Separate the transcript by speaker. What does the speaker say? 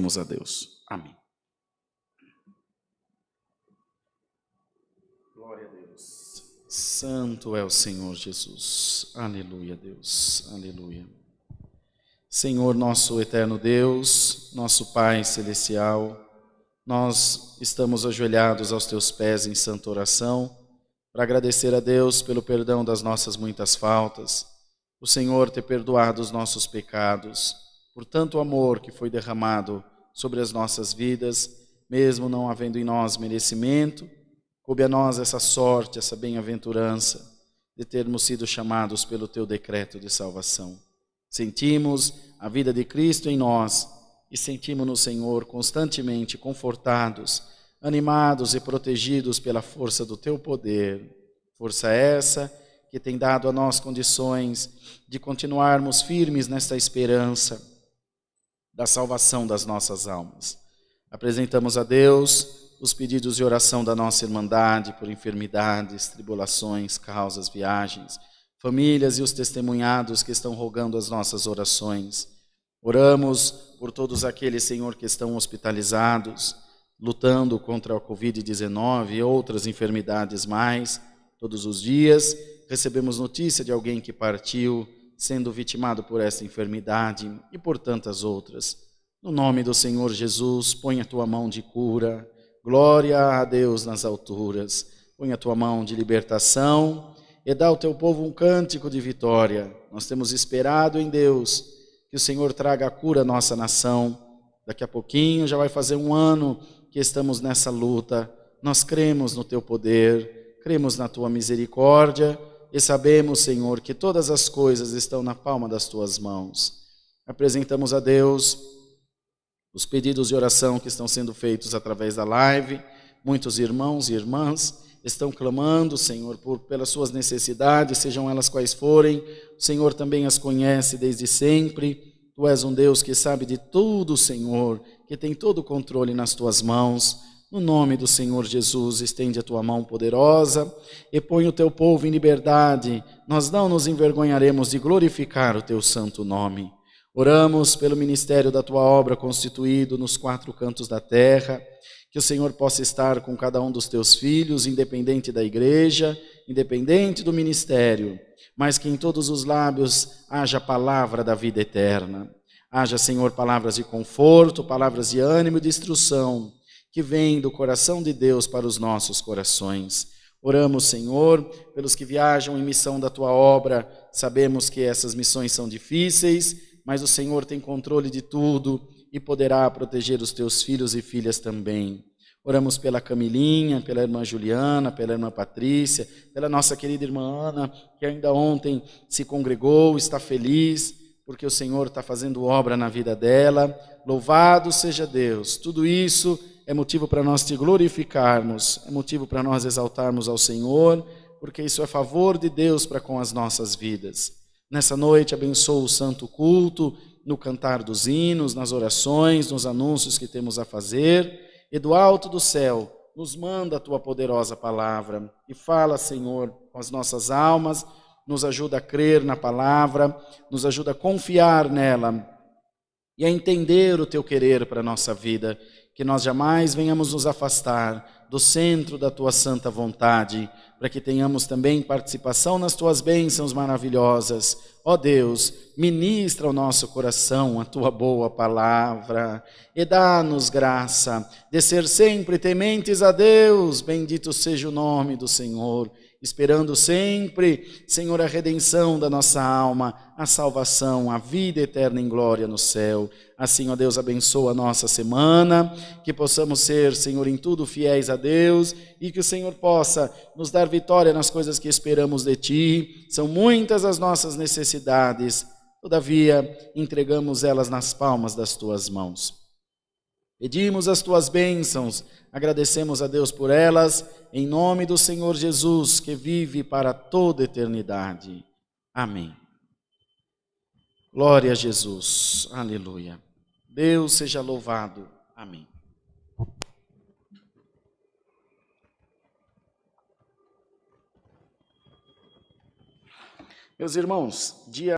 Speaker 1: a Deus. Amém. Glória a Deus. Santo é o Senhor Jesus. Aleluia, Deus. Aleluia. Senhor, nosso eterno Deus, nosso Pai celestial, nós estamos ajoelhados aos teus pés em santa oração para agradecer a Deus pelo perdão das nossas muitas faltas, o Senhor ter perdoado os nossos pecados, por tanto amor que foi derramado sobre as nossas vidas, mesmo não havendo em nós merecimento, coube a nós essa sorte, essa bem-aventurança de termos sido chamados pelo teu decreto de salvação. Sentimos a vida de Cristo em nós e sentimos-nos, Senhor, constantemente confortados, animados e protegidos pela força do teu poder. Força essa que tem dado a nós condições de continuarmos firmes nesta esperança da salvação das nossas almas. Apresentamos a Deus os pedidos de oração da nossa irmandade por enfermidades, tribulações, causas, viagens, famílias e os testemunhados que estão rogando as nossas orações. Oramos por todos aqueles, Senhor, que estão hospitalizados, lutando contra a Covid-19 e outras enfermidades mais. Todos os dias recebemos notícia de alguém que partiu, sendo vitimado por essa enfermidade e por tantas outras. No nome do Senhor Jesus, põe a tua mão de cura. Glória a Deus nas alturas. Põe a tua mão de libertação e dá ao teu povo um cântico de vitória. Nós temos esperado em Deus que o Senhor traga a cura à nossa nação. Daqui a pouquinho já vai fazer um ano que estamos nessa luta. Nós cremos no teu poder, cremos na tua misericórdia e sabemos, Senhor, que todas as coisas estão na palma das tuas mãos. Apresentamos a Deus os pedidos de oração que estão sendo feitos através da live. Muitos irmãos e irmãs estão clamando, Senhor, pelas suas necessidades, sejam elas quais forem. O Senhor também as conhece desde sempre. Tu és um Deus que sabe de tudo, Senhor, que tem todo o controle nas tuas mãos. No nome do Senhor Jesus, estende a tua mão poderosa e põe o teu povo em liberdade. Nós não nos envergonharemos de glorificar o teu santo nome. Oramos pelo ministério da tua obra constituído nos 4 cantos da terra, que o Senhor possa estar com cada um dos teus filhos, independente da igreja, independente do ministério, mas que em todos os lábios haja a palavra da vida eterna. Haja, Senhor, palavras de conforto, palavras de ânimo e de instrução, que vêm do coração de Deus para os nossos corações. Oramos, Senhor, pelos que viajam em missão da tua obra. Sabemos que essas missões são difíceis, mas o Senhor tem controle de tudo e poderá proteger os teus filhos e filhas também. Oramos pela Camilinha, pela irmã Juliana, pela irmã Patrícia, pela nossa querida irmã Ana, que ainda ontem se congregou, está feliz, porque o Senhor está fazendo obra na vida dela. Louvado seja Deus. Tudo isso é motivo para nós te glorificarmos, é motivo para nós exaltarmos ao Senhor, porque isso é favor de Deus para com as nossas vidas. Nessa noite, abençoa o santo culto, no cantar dos hinos, nas orações, nos anúncios que temos a fazer, e do alto do céu nos manda a tua poderosa palavra e fala, Senhor, com as nossas almas, nos ajuda a crer na palavra, nos ajuda a confiar nela e a entender o teu querer para a nossa vida, que nós jamais venhamos nos afastar do centro da tua santa vontade, para que tenhamos também participação nas tuas bênçãos maravilhosas. Ó Deus, ministra ao nosso coração a tua boa palavra e dá-nos graça de ser sempre tementes a Deus. Bendito seja o nome do Senhor, esperando sempre, Senhor, a redenção da nossa alma, a salvação, a vida eterna em glória no céu. Assim, ó Deus, abençoa a nossa semana, que possamos ser, Senhor, em tudo fiéis a Deus e que o Senhor possa nos dar vitória nas coisas que esperamos de Ti. São muitas as nossas necessidades, todavia entregamos elas nas palmas das Tuas mãos. Pedimos as Tuas bênçãos, agradecemos a Deus por elas, em nome do Senhor Jesus, que vive para toda eternidade. Amém. Glória a Jesus. Aleluia. Deus seja louvado. Amém. Meus irmãos, dia